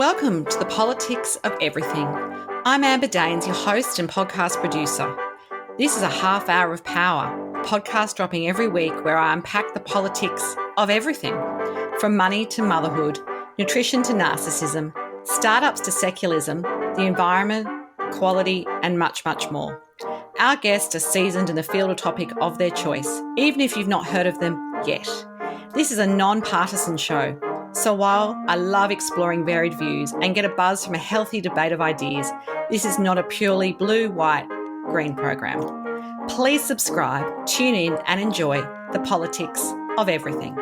Welcome to the Politics of Everything. I'm Amber Daines, your host and podcast producer. This is a half hour of power, a podcast dropping every week where I unpack the politics of everything, from money to motherhood, nutrition to narcissism, startups to secularism, the environment, quality, and much, much more. Our guests are seasoned in the field or topic of their choice, even if you've not heard of them yet. This is a non-partisan show. So while I love exploring varied views and get a buzz from a healthy debate of ideas, this is not a purely blue, white, green program. Please subscribe, tune in and enjoy the politics of everything.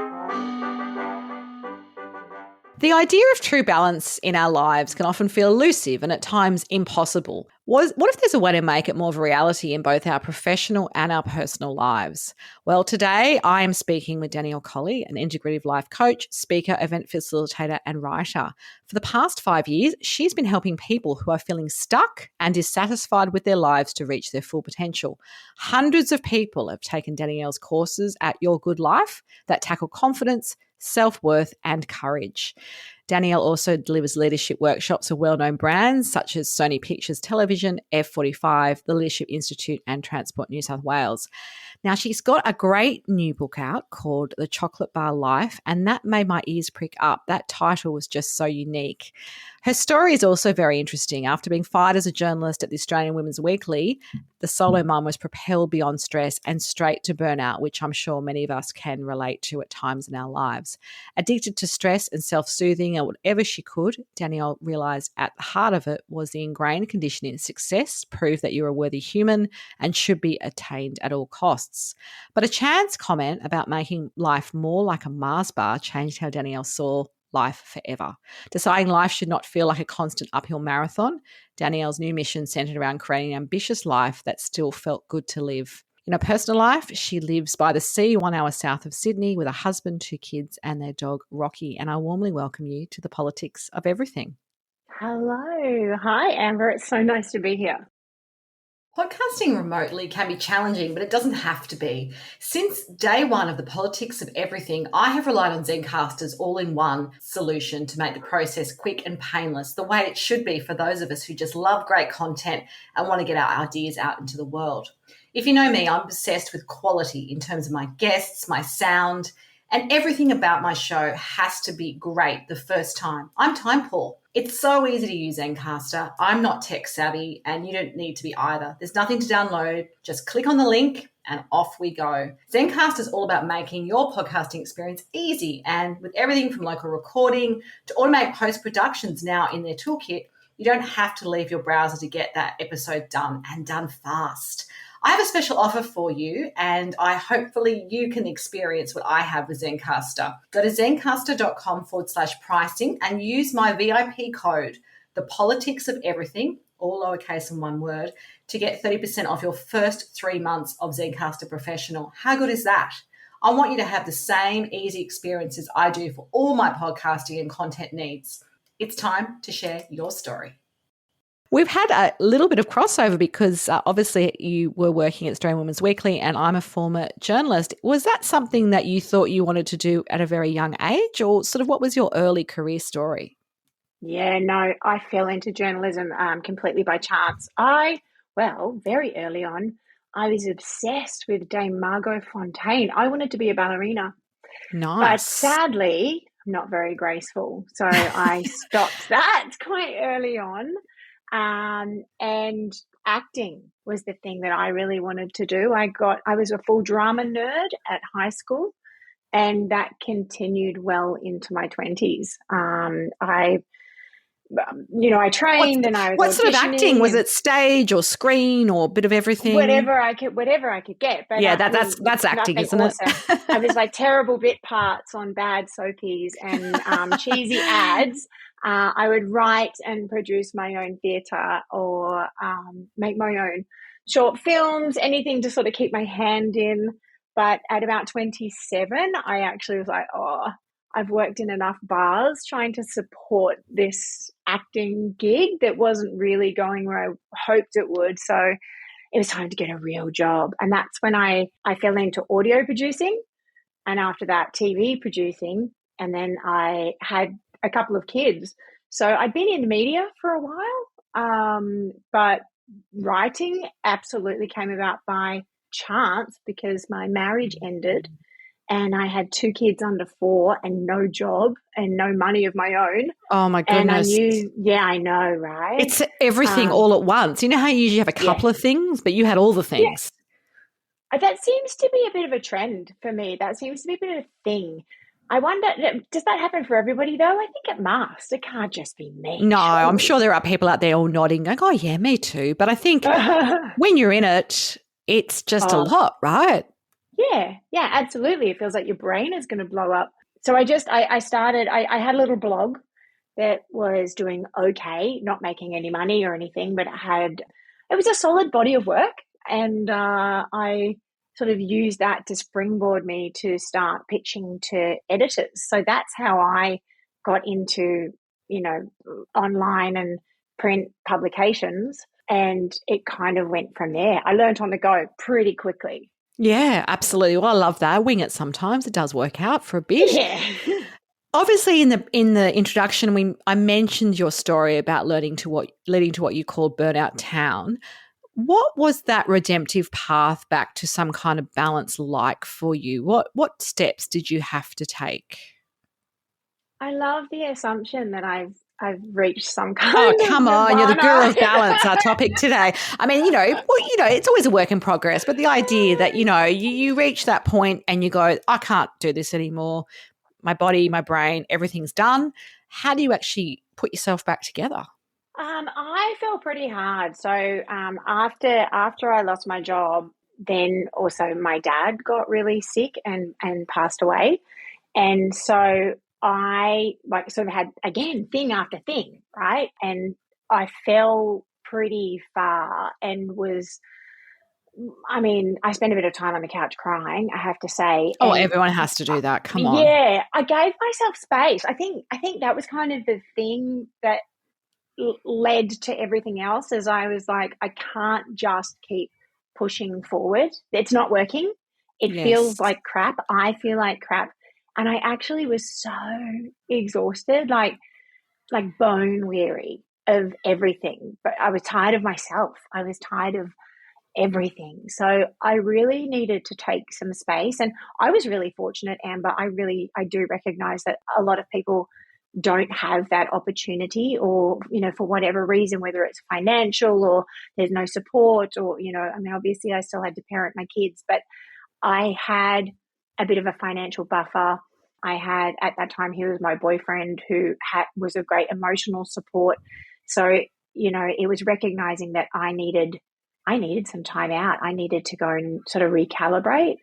The idea of true balance in our lives can often feel elusive and at times impossible. What if there's a way to make it more of a reality in both our professional and our personal lives? Well, today I am speaking with Danielle Colley, an integrative life coach, speaker, event facilitator, and writer. For the past 5 years, she's been helping people who are feeling stuck and dissatisfied with their lives to reach their full potential. Hundreds of people have taken Danielle's courses at Your Good Life that tackle confidence, self-worth, and courage. Danielle also delivers leadership workshops of well-known brands such as Sony Pictures Television, F45, the Leadership Institute, and Transport New South Wales. Now, she's got a great new book out called The Chocolate Bar Life, and that made my ears prick up. That title was just so unique. Her story is also very interesting. After being fired as a journalist at the Australian Women's Weekly, the solo mum was propelled beyond stress and straight to burnout, which I'm sure many of us can relate to at times in our lives. Addicted to stress and self-soothing and whatever she could, Danielle realised at the heart of it was the ingrained conditioning in success, prove that you're a worthy human and should be attained at all costs. But a chance comment about making life more like a Mars bar changed how Danielle saw life forever. Deciding life should not feel like a constant uphill marathon, Danielle's new mission centered around creating an ambitious life that still felt good to live. In her personal life, she lives by the sea 1 hour south of Sydney with a husband, 2 kids, and their dog, Rocky. And I warmly welcome you to the Politics of Everything. Hello. Hi, Amber. It's so nice to be here. Podcasting remotely can be challenging, but it doesn't have to be. Since day one of the Politics of Everything, I have relied on Zencastr's all-in-one solution to make the process quick and painless, the way it should be for those of us who just love great content and want to get our ideas out into the world. If you know me, I'm obsessed with quality in terms of my guests, my sound, and everything about my show has to be great the first time. I'm time poor. It's so easy to use Zencastr. I'm not tech savvy and you don't need to be either. There's nothing to download. Just click on the link and off we go. Zencastr is all about making your podcasting experience easy, and with everything from local recording to automatic post-productions now in their toolkit, you don't have to leave your browser to get that episode done, and done fast. I have a special offer for you, and hopefully you can experience what I have with Zencastr. Go to zencastr.com/pricing and use my VIP code, the Politics of Everything, all lowercase and one word, to get 30% off your first 3 months of Zencastr Professional. How good is that? I want you to have the same easy experiences I do for all my podcasting and content needs. It's time to share your story. We've had a little bit of crossover because obviously you were working at Australian Women's Weekly and I'm a former journalist. Was that something that you thought you wanted to do at a very young age, or sort of what was your early career story? Yeah, no, I fell into journalism completely by chance. Very early on, I was obsessed with Dame Margot Fontaine. I wanted to be a ballerina. Nice. But sadly, I'm not very graceful. So I stopped that quite early on. And acting was the thing that I really wanted to do. I was a full drama nerd at high school, and that continued well into my 20s. I trained and I was what sort of acting? Was it stage or screen or a bit of everything? Whatever I could get. But yeah, that's acting, isn't it? I was like terrible bit parts on bad soapies and cheesy ads. I would write and produce my own theatre or make my own short films, anything to sort of keep my hand in. But at about 27, I actually was like, I've worked in enough bars trying to support this acting gig that wasn't really going where I hoped it would. So it was time to get a real job. And that's when I fell into audio producing, and after that TV producing. And then I had a couple of kids. So I'd been in the media for a while, but writing absolutely came about by chance because my marriage ended and I had 2 kids under 4 and no job and no money of my own. Oh my And I goodness. knew, yeah, I know, right? It's everything all at once. You know how you usually have a Yeah, couple of things, but you had all the yeah. things. That seems to be a bit of a trend for me. That seems to be a bit of a thing. I wonder, does that happen for everybody though? I think it must. It can't just be me, No, I'm surely. sure there are people out there all nodding, going, oh, yeah, me too. But I think when you're in it, it's just a Oh, lot, right? yeah, absolutely. It feels like your brain is going to blow up. So I started, I had a little blog that was doing okay, not making any money or anything, but it was a solid body of work. And I sort of used that to springboard me to start pitching to editors. So that's how I got into, online and print publications. And it kind of went from there. I learned on the go pretty quickly. Yeah, absolutely. Well, I love that. Wing it sometimes. It does work out for a bit. Yeah. Obviously, in the introduction, I mentioned your story about leading to what you called burnout town. What was that redemptive path back to some kind of balance like for you? What steps did you have to take? I love the assumption that I've reached some Oh, kind of come on. You're the guru nirvana. of balance, our topic today. I mean, it's always a work in progress, but the idea that, you reach that point and you go, I can't do this anymore. My body, my brain, everything's done. How do you actually put yourself back together? I fell pretty hard. So after I lost my job, then also my dad got really sick and passed away. And so I like sort of had again thing after thing, right? And I fell pretty far and I spent a bit of time on the couch crying, I have to say. Oh, And everyone has to do that. Come on. yeah, I gave myself space. I think that was kind of the thing that led to everything else. As I was like, I can't just keep pushing forward. It's not working. It feels Yes. like crap. I feel like crap. And I actually was so exhausted, like bone weary of everything. But I was tired of myself. I was tired of everything. So I really needed to take some space. And I was really fortunate, Amber. I do recognize that a lot of people don't have that opportunity, or, for whatever reason, whether it's financial or there's no support, or, obviously I still had to parent my kids, but I had a bit of a financial buffer. I had, at that time, he was my boyfriend who was a great emotional support. So, it was recognizing that I needed some time out. I needed to go and sort of recalibrate.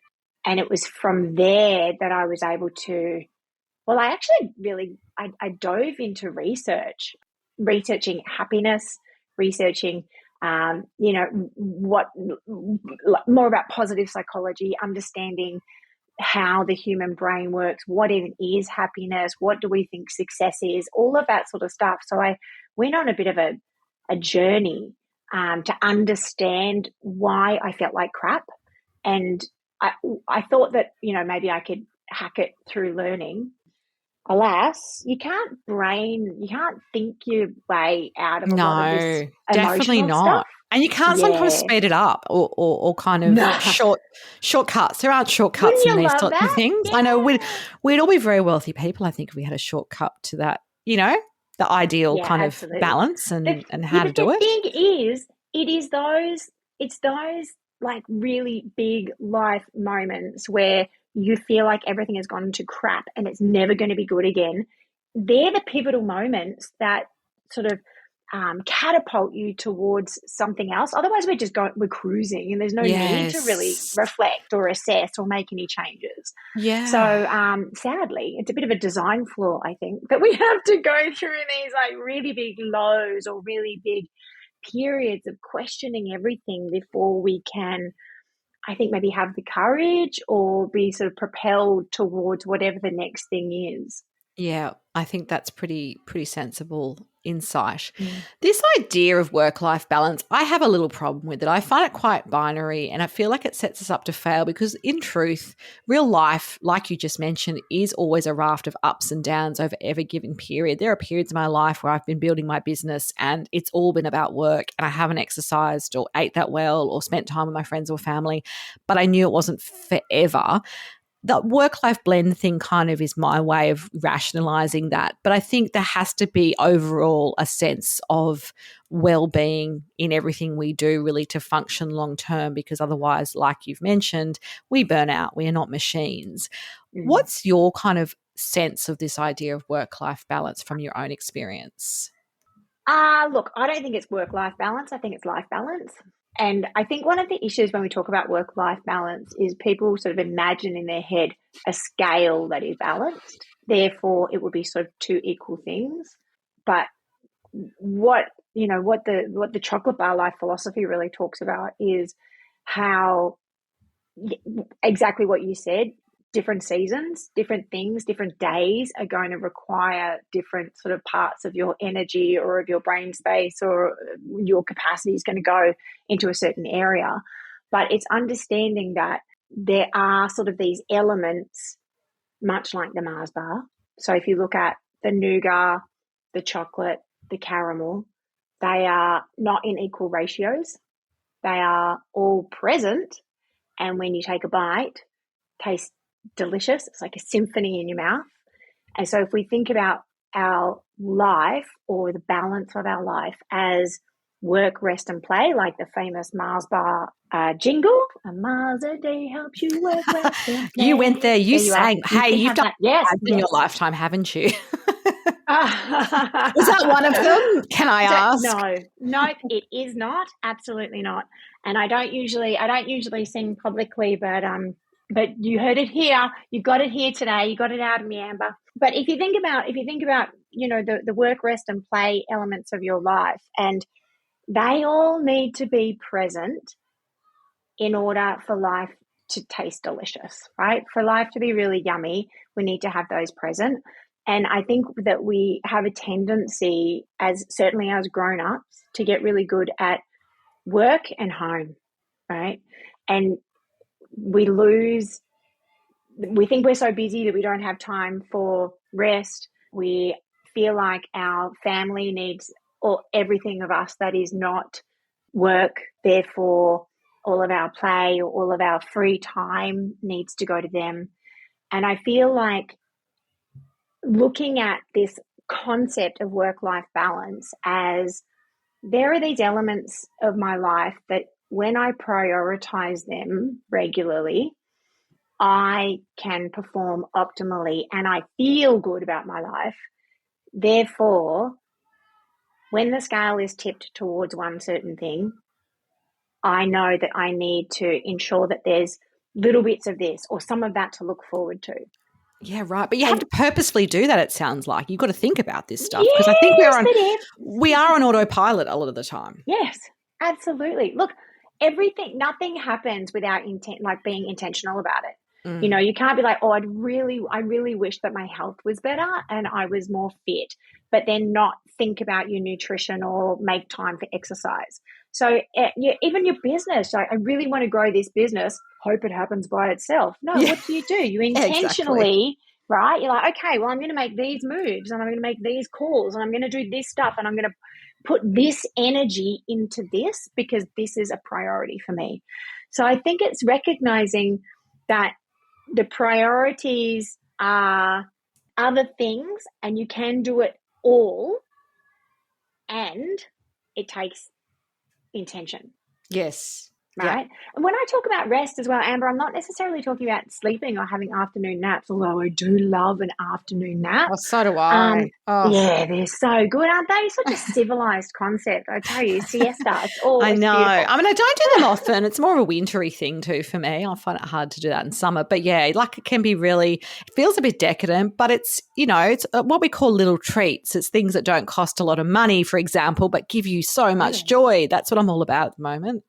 And it was from there that I was able to, well, I actually really, I dove into researching happiness, researching, what more about positive psychology, understanding how the human brain works, what even is happiness, what do we think success is, all of that sort of stuff. So I went on a bit of a journey to understand why I felt like crap. And I thought that, maybe I could hack it through learning. Alas, you can't think your way out of a lot of this No, definitely emotional not. stuff. And you can't sometimes Yeah. speed it up or kind of Nah. shortcuts. There aren't shortcuts Wouldn't in you these love sorts of that? things. I know Yeah. we'd all be very wealthy people, I think, if we had a shortcut to that, the ideal Yeah, kind of absolutely. balance and how to But the do it. thing is, it's those like really big life moments where you feel like everything has gone to crap and it's never going to be good again. They're the pivotal moments that sort of catapult you towards something else. Otherwise, we're cruising, and there's no need to really Yes. reflect or assess or make any changes. Yeah. So, sadly, it's a bit of a design flaw, I think, that we have to go through these like really big lows or really big periods of questioning everything before we can, I think, maybe have the courage or be sort of propelled towards whatever the next thing is. Yeah, I think that's pretty sensible insight. Mm. This idea of work-life balance, I have a little problem with it. I find it quite binary, and I feel like it sets us up to fail because in truth, real life, like you just mentioned, is always a raft of ups and downs over every given period. There are periods in my life where I've been building my business and it's all been about work and I haven't exercised or ate that well or spent time with my friends or family, but I knew it wasn't forever. The work-life blend thing kind of is my way of rationalizing that. But I think there has to be overall a sense of well-being in everything we do really to function long-term, because otherwise, like you've mentioned, we burn out. We are not machines. Mm. What's your kind of sense of this idea of work-life balance from your own experience? Look, I don't think it's work-life balance. I think it's life balance. And I think one of the issues when we talk about work-life balance is people sort of imagine in their head a scale that is balanced. Therefore, it would be sort of two equal things. But what the chocolate bar life philosophy really talks about is how exactly what you said. Different seasons, different things, different days are going to require different sort of parts of your energy or of your brain space, or your capacity is going to go into a certain area. But it's understanding that there are sort of these elements, much like the Mars bar. So if you look at the nougat, the chocolate, the caramel, they are not in equal ratios. They are all present. And when you take a bite, taste delicious. It's like a symphony in your mouth. And so if we think about our life or the balance of our life as work, rest, and play, like the famous Mars bar jingle, a Mars a day helps you work, rest, and play. You went there, you sang. Hey, you've done yes, in your lifetime, haven't you? Was Was that one of them? Can I ask? No, it is not. Absolutely not. And I don't usually sing publicly, but you heard it here. You got it here today. You got it out of me, Amber. But if you think about the work, rest, and play elements of your life, and they all need to be present in order for life to taste delicious, right? For life to be really yummy, we need to have those present. And I think that we have a tendency, certainly as grown-ups, to get really good at work and home, right? And we think we're so busy that we don't have time for rest. We feel like our family needs everything of us that is not work. Therefore, all of our play or all of our free time needs to go to them. And I feel like looking at this concept of work-life balance as there are these elements of my life that when I prioritize them regularly, I can perform optimally and I feel good about my life. Therefore, when the scale is tipped towards one certain thing, I know that I need to ensure that there's little bits of this or some of that to look forward to. Yeah, right. But you have to purposefully do that, it sounds like. You've got to think about this stuff, because I think we are on autopilot a lot of the time. Yes, absolutely. Look, nothing happens without intent, like being intentional about it. You know, you can't be like, oh, I really wish that my health was better and I was more fit, but then not think about your nutrition or make time for exercise. So even your business, like, I really want to grow this business, hope it happens by itself. No, What do? You intentionally, right? You're like, okay, well, I'm going to make these moves and I'm going to make these calls and I'm going to do this stuff and I'm going to put this energy into this because this is a priority for me. So I think it's recognizing that the priorities are other things and you can do it all, and it takes intention. Yes. Right. Yeah. And when I talk about rest as well, Amber, I'm not necessarily talking about sleeping or having afternoon naps, although I do love an afternoon nap. Oh, so do I. Yeah, they're so good, aren't they? Such a civilized concept. I tell you, siesta, it's always I know. beautiful. I mean, I don't do them often. It's more of a wintry thing too for me. I find it hard to do that in summer. But yeah, like it can be it feels a bit decadent, but it's, it's what we call little treats. It's things that don't cost a lot of money, for example, but give you so much joy. That's what I'm all about at the moment.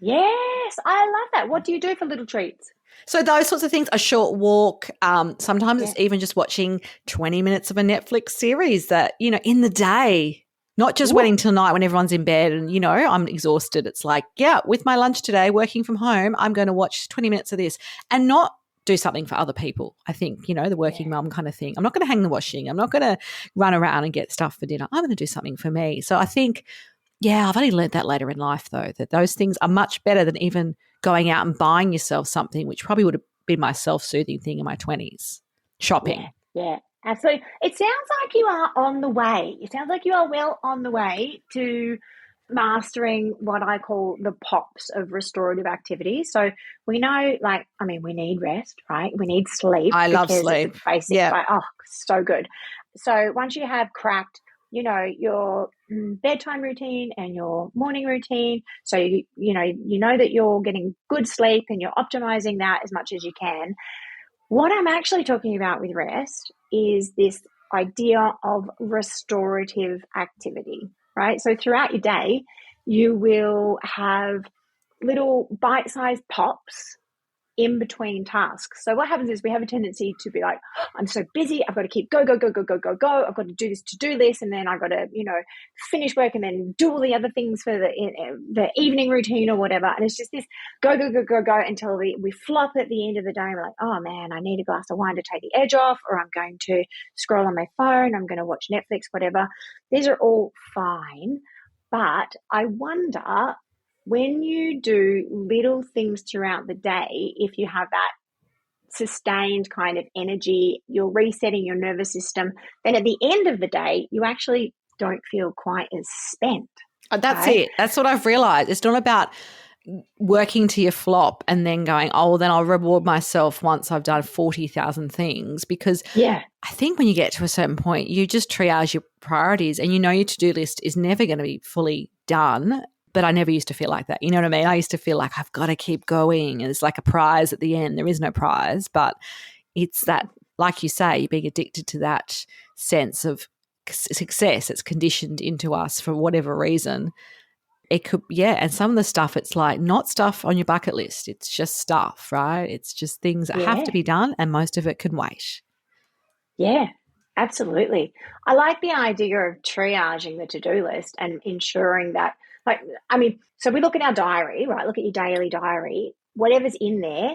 Yes, I love that. What do you do for little treats? So those sorts of things, a short walk, sometimes it's even just watching 20 minutes of a Netflix series that, in the day Not just Ooh. waiting till night when everyone's in bed and, I'm exhausted. It's like, yeah, with my lunch today, working from home, I'm going to watch 20 minutes of this and not do something for other people. I think, the working mum kind of thing. I'm not going to hang the washing. I'm not going to run around and get stuff for dinner. I'm going to do something for me. So I think, I've only learned that later in life, though, that those things are much better than even going out and buying yourself something, which probably would have been my self-soothing thing in my 20s, shopping. Yeah, absolutely. It sounds like you are on the way. It sounds like you are well on the way to mastering what I call the pops of restorative activity. So we know, we need rest, right? We need sleep. I love because sleep. It's basic. Yeah. So good. So once you have cracked, your bedtime routine and your morning routine, so you know that you're getting good sleep and you're optimizing that as much as you can. What I'm actually talking about with rest is this idea of restorative activity, right? So throughout your day, you will have little bite-sized pops in between tasks. So what happens is we have a tendency to be like, I'm so busy, I've got to keep go. I've got to do this to-do list, and then I've got to, finish work and then do all the other things for the evening routine or whatever. And it's just this go until we flop at the end of the day and we're like, oh man, I need a glass of wine to take the edge off, or I'm going to scroll on my phone, I'm going to watch Netflix, whatever. These are all fine. But I wonder, when you do little things throughout the day, if you have that sustained kind of energy, you're resetting your nervous system, then at the end of the day, you actually don't feel quite as spent. That's it. That's what I've realized. It's not about working to your flop and then going, then I'll reward myself once I've done 40,000 things, because I think when you get to a certain point, you just triage your priorities and your to-do list is never going to be fully done. But I never used to feel like that. You know what I mean? I used to feel like I've got to keep going and it's like a prize at the end. There is no prize, but it's that, like you say, you're being addicted to that sense of success. It's conditioned into us for whatever reason. It could, and some of the stuff, it's like not stuff on your bucket list. It's just stuff, right? It's just things that have to be done, and most of it can wait. Yeah, absolutely. I like the idea of triaging the to-do list and ensuring that, so we look at our diary, right? Look at your daily diary. Whatever's in there,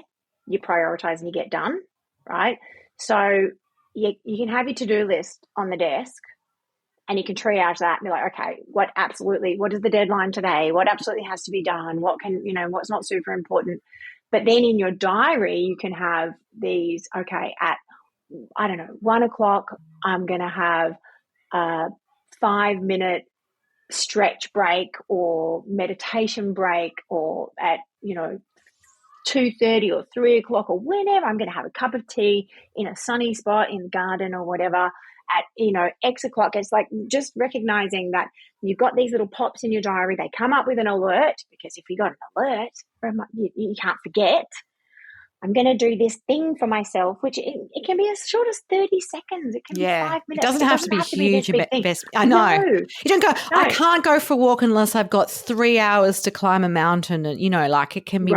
you prioritize and you get done, right? So you can have your to-do list on the desk and you can triage that and be like, okay, what is the deadline today? What absolutely has to be done? What what's not super important? But then in your diary, you can have these, okay, at, 1 o'clock, I'm going to have a 5-minute stretch break or meditation break, or at 2:30 or 3 o'clock or whenever, I'm going to have a cup of tea in a sunny spot in the garden or whatever at X o'clock. It's like just recognizing that you've got these little pops in your diary. They come up with an alert, because if you got an alert, you can't forget. I'm going to do this thing for myself, which it can be as short as 30 seconds. It can be 5 minutes. It doesn't have to be huge. I know. No. You don't go, I can't go for a walk unless I've got 3 hours to climb a mountain. And, it can be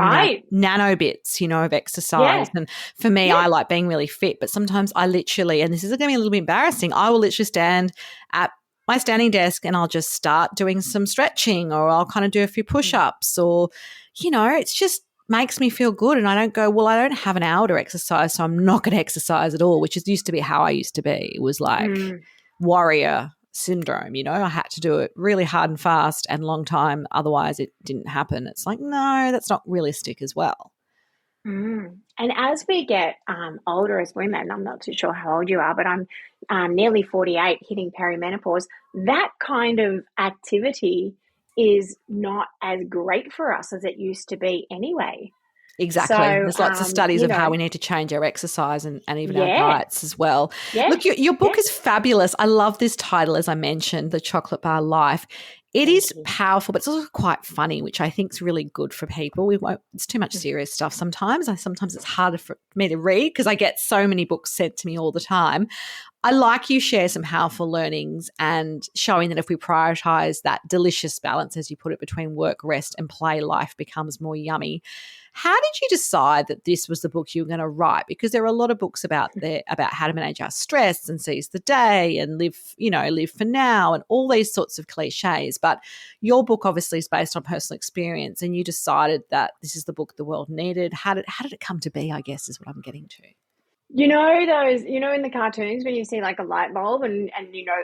nano bits, of exercise. Yeah. And for me, I like being really fit. But sometimes I literally, and this is going to be a little bit embarrassing, I will literally stand at my standing desk and I'll just start doing some stretching, or I'll kind of do a few push-ups, or, it's just makes me feel good. And I don't go, I don't have an hour to exercise, so I'm not going to exercise at all, which used to be how I used to be. It was like warrior syndrome, I had to do it really hard and fast and long time, otherwise it didn't happen. It's like, no, that's not realistic as well. And as we get older as women, I'm not too sure how old you are, but I'm nearly 48, hitting perimenopause, that kind of activity is not as great for us as it used to be anyway. Exactly. So, there's lots of studies of how we need to change our exercise and even our diets as well. Yeah. Look, your book is fabulous. I love this title, as I mentioned, The Chocolate Bar Life. It is powerful, but it's also quite funny, which I think is really good for people. It's too much serious stuff sometimes. Sometimes it's harder for me to read because I get so many books sent to me all the time. I like you share some powerful learnings and showing that if we prioritize that delicious balance, as you put it, between work, rest, and play, life becomes more yummy. How did you decide that this was the book you were going to write? Because there are a lot of books about how to manage our stress and seize the day and live for now and all these sorts of cliches. But your book obviously is based on personal experience, and you decided that this is the book the world needed. How did it come to be, I guess, is what I'm getting to. In the cartoons when you see like a light bulb and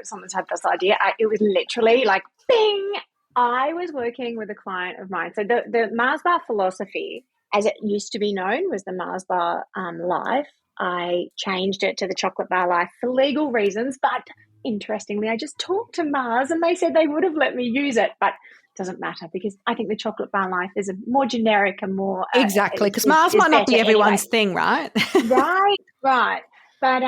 someone's had this idea, it was literally like, bing. I was working with a client of mine. So the Mars bar philosophy, as it used to be known, was the Mars bar life. I changed it to the chocolate bar life for legal reasons, but interestingly, I just talked to Mars and they said they would have let me use it, but it doesn't matter because I think the chocolate bar life is a more generic and more exactly, because Mars might not be everyone's thing, right? Right. But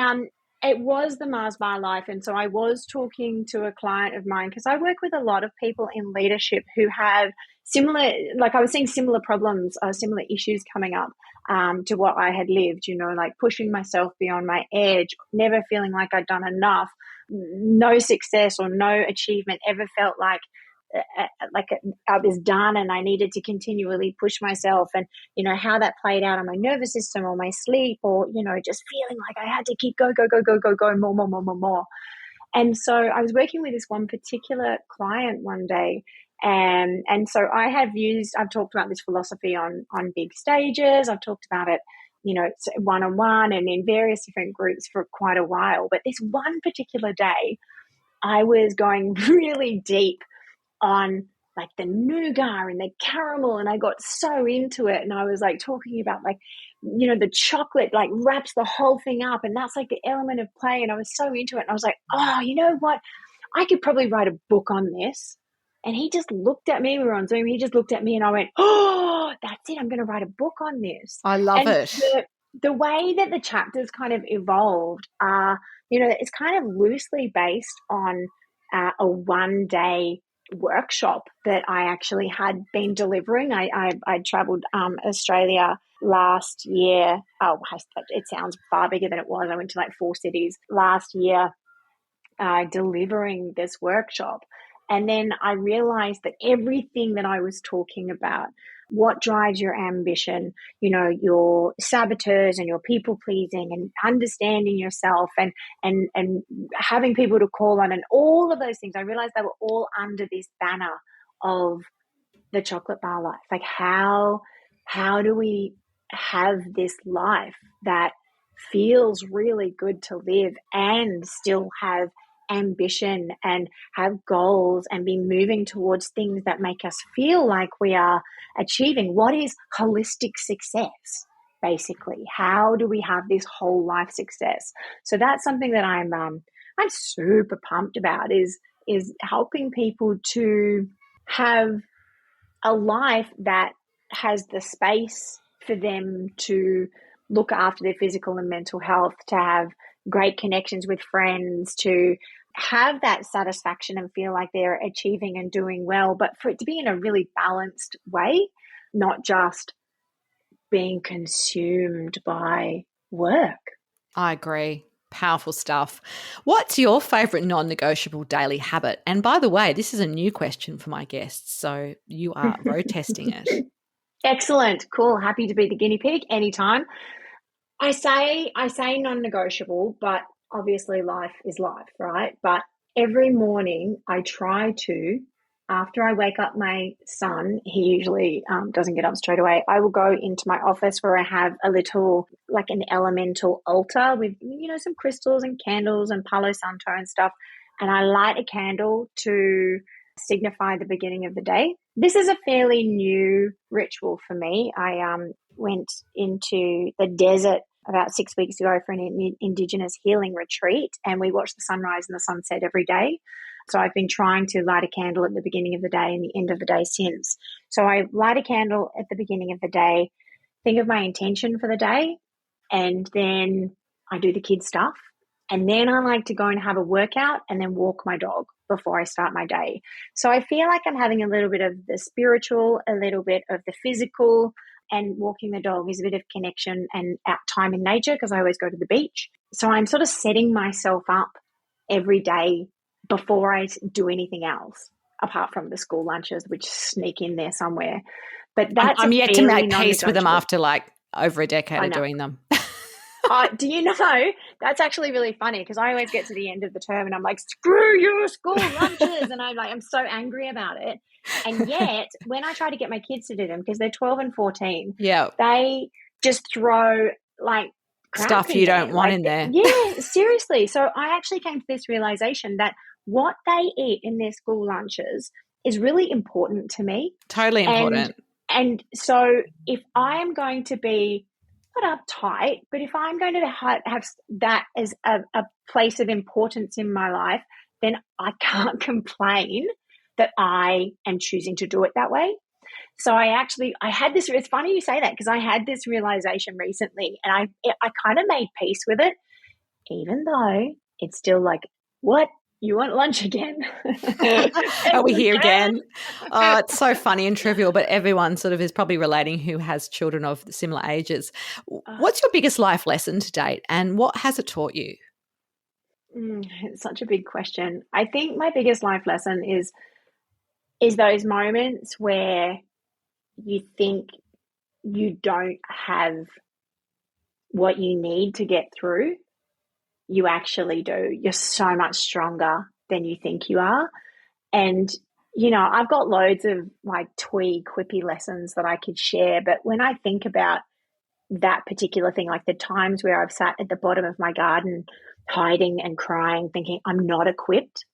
it was the Mars bar life, and so I was talking to a client of mine because I work with a lot of people in leadership who have similar, like I was seeing similar problems, similar issues coming up to what I had lived, like pushing myself beyond my edge, never feeling like I'd done enough, no success or no achievement ever felt like I was done and I needed to continually push myself, and how that played out on my nervous system or my sleep, or just feeling like I had to keep go more. And so I was working with this one particular client one day, and so I've talked about this philosophy on big stages. I've talked about it one-on-one and in various different groups for quite a while, but this one particular day I was going really deep on like the nougat and the caramel, and I got so into it, and I was like talking about like the chocolate like wraps the whole thing up, and that's like the element of play, and I was so into it, and I was like, oh, you know what, I could probably write a book on this. And he just looked at me, we were on Zoom, he just looked at me and I went, oh, that's it, I'm going to write a book on this. I love it. The way that the chapters kind of evolved are, it's kind of loosely based on a one-day workshop that I actually had been delivering. I traveled Australia last year. Oh, it sounds far bigger than it was. I went to like 4 cities last year delivering this workshop. And then I realized that everything that I was talking about, what drives your ambition, your saboteurs and your people pleasing and understanding yourself and having people to call on and all of those things, I realized they were all under this banner of the chocolate bar life. Like how do we have this life that feels really good to live and still have ambition and have goals and be moving towards things that make us feel like we are achieving? What is holistic success, basically? How do we have this whole life success? So that's something that I'm super pumped about, is helping people to have a life that has the space for them to look after their physical and mental health, to have great connections with friends, to have that satisfaction and feel like they're achieving and doing well, but for it to be in a really balanced way, not just being consumed by work. I agree. Powerful stuff. What's your favourite non-negotiable daily habit? And by the way, this is a new question for my guests, so you are road testing it. Excellent. Cool. Happy to be the guinea pig anytime. I say non-negotiable, but obviously life is life, right? But every morning I try to, after I wake up my son, he usually doesn't get up straight away, I will go into my office where I have a little, like an elemental altar with, some crystals and candles and Palo Santo and stuff. And I light a candle to signify the beginning of the day. This is a fairly new ritual for me. I went into the desert about 6 weeks ago for an Indigenous healing retreat, and we watched the sunrise and the sunset every day. So I've been trying to light a candle at the beginning of the day and the end of the day since. So I light a candle at the beginning of the day, think of my intention for the day, and then I do the kids' stuff. And then I like to go and have a workout and then walk my dog before I start my day. So I feel like I'm having a little bit of the spiritual, a little bit of the physical, and walking the dog is a bit of connection and out time in nature because I always go to the beach. so I'm sort of setting myself up every day before I do anything else, apart from the school lunches, which sneak in there somewhere. But that's I'm a yet to fairly make peace with them non-negotiable. after like over a decade I of know. doing them. Do you know, that's actually really funny because I always get to the end of the term and I'm like, screw your school lunches. And I'm so angry about it. And yet when I try to get my kids to do them, because they're 12 and 14, Yeah. they just throw like crap Stuff in you there. don't want in there. Yeah, seriously. So I actually came to this realization that what they eat in their school lunches is really important to me. Totally important. And so if I am going to be not uptight, but if I'm going to have that as a place of importance in my life, then I can't complain that I am choosing to do it that way. So I had this, it's funny you say that because I had this realization recently and I kind of made peace with it, even though it's still like, what? You want lunch again? Are we here again? Oh, it's so funny and trivial, but everyone sort of is probably relating who has children of similar ages. What's your biggest life lesson to date and what has it taught you? It's such a big question. I think my biggest life lesson is those moments where you think you don't have what you need to get through. You actually do. You're so much stronger than you think you are. And, I've got loads of like quippy lessons that I could share. But when I think about that particular thing, like the times where I've sat at the bottom of my garden hiding and crying, thinking, I'm not equipped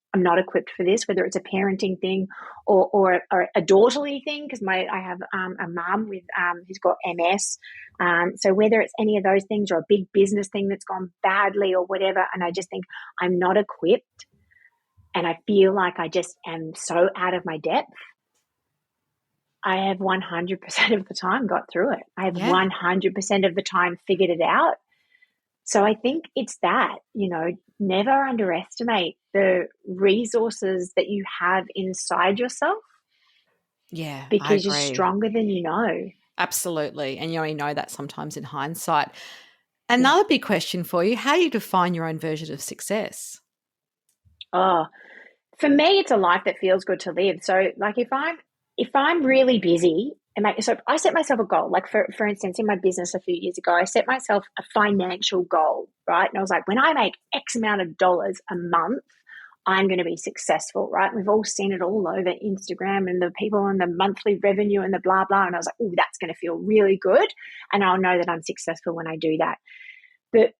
for this, whether it's a parenting thing or a daughterly thing, because I have a mum with who's got MS. So whether it's any of those things or a big business thing that's gone badly or whatever, and I just think I'm not equipped and I feel like I just am so out of my depth, I have 100% of the time got through it. I have 100% of the time figured it out. So I think it's that, never underestimate the resources that you have inside yourself. Yeah, I because you're agree. stronger than you know. Absolutely. And you only know that sometimes in hindsight. Another big question for you, how do you define your own version of success? Oh, for me, it's a life that feels good to live. So like if I'm really busy so I set myself a goal, like for instance, in my business a few years ago, I set myself a financial goal, right? And I was like, when I make X amount of dollars a month, I'm going to be successful, right? We've all seen it all over Instagram and the people and the monthly revenue and the blah, blah. And I was like, oh, that's going to feel really good. And I'll know that I'm successful when I do that. But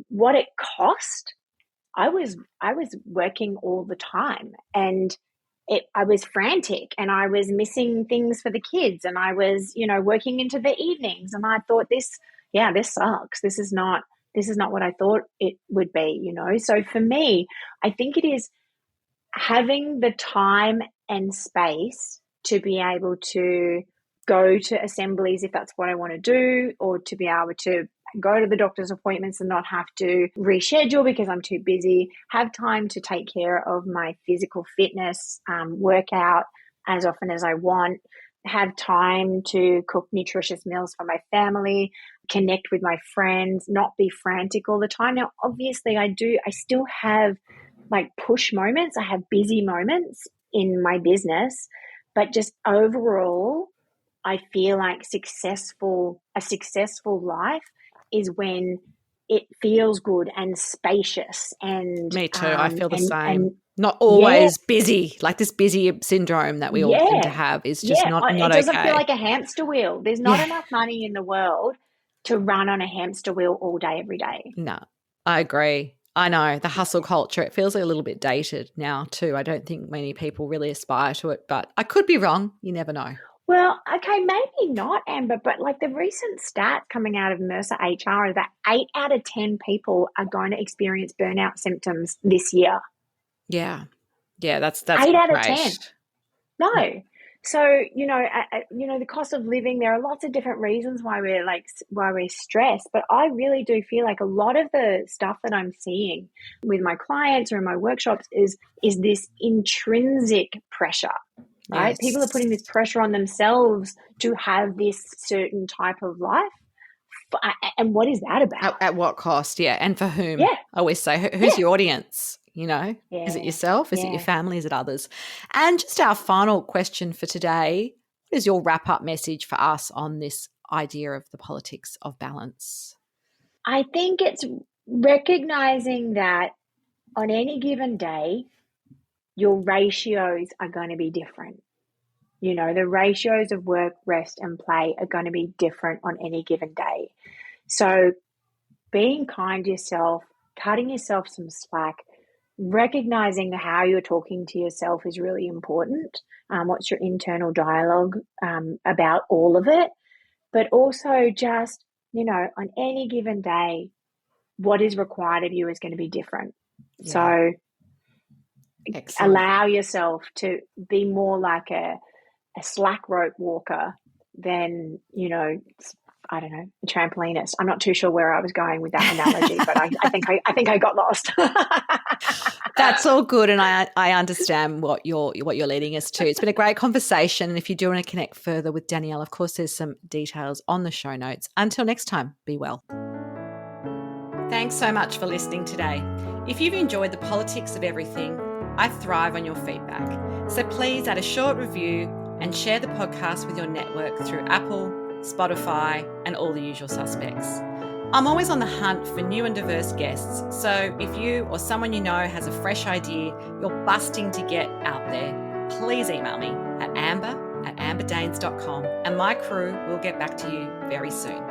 what it cost, I was working all the time and I was frantic and I was missing things for the kids and I was, working into the evenings and I thought this sucks. This is not what I thought it would be, So for me, I think it is having the time and space to be able to go to assemblies if that's what I want to do, or to be able to go to the doctor's appointments and not have to reschedule because I'm too busy, have time to take care of my physical fitness, work out as often as I want, have time to cook nutritious meals for my family, connect with my friends, not be frantic all the time. Now, obviously I still have like push moments. I have busy moments in my business, but just overall, I feel like a successful life is when it feels good and spacious and me too. I feel the same. And not always busy, like this busy syndrome that we all seem to have is just not it doesn't okay. feel like a hamster wheel. There's not enough money in the world to run on a hamster wheel all day, every day. No, I agree. I know the hustle culture, it feels like a little bit dated now too. I don't think many people really aspire to it, but I could be wrong. You never know. Well, okay, maybe not, Amber, but like the recent stats coming out of Mercer HR is that 8 out of 10 people are going to experience burnout symptoms this year. Yeah. Yeah, that's 8 out of 10. great. No. So, the cost of living, there are lots of different reasons why we're stressed, but I really do feel like a lot of the stuff that I'm seeing with my clients or in my workshops is this intrinsic pressure. Right? Yes. People are putting this pressure on themselves to have this certain type of life. and what is that about? At what cost? Yeah. And for whom? Yeah. I always say, who's your audience? You know, is it yourself? Is it your Yeah. family? Is it others? And just our final question for today, what is your wrap-up message for us on this idea of the politics of balance? I think it's recognizing that on any given day, your ratios are going to be different. You know, the ratios of work, rest, and play are going to be different on any given day. So being kind to yourself, cutting yourself some slack, recognizing how you're talking to yourself is really important. What's your internal dialogue about all of it? But also just, you know, on any given day, what is required of you is going to be different. Yeah. So excellent. Allow yourself to be more like a slack rope walker than, you know, I don't know, a trampolinist. I'm not too sure where I was going with that analogy, but I think I got lost. That's all good, and I understand what you're leading us to. It's been a great conversation, and if you do want to connect further with Danielle, of course, there's some details on the show notes. Until next time, be well. Thanks so much for listening today. If you've enjoyed the politics of everything, I thrive on your feedback. So please add a short review and share the podcast with your network through Apple, Spotify, and all the usual suspects. I'm always on the hunt for new and diverse guests, so if you or someone you know has a fresh idea you're busting to get out there, please email me at amber@amberdanes.com and my crew will get back to you very soon.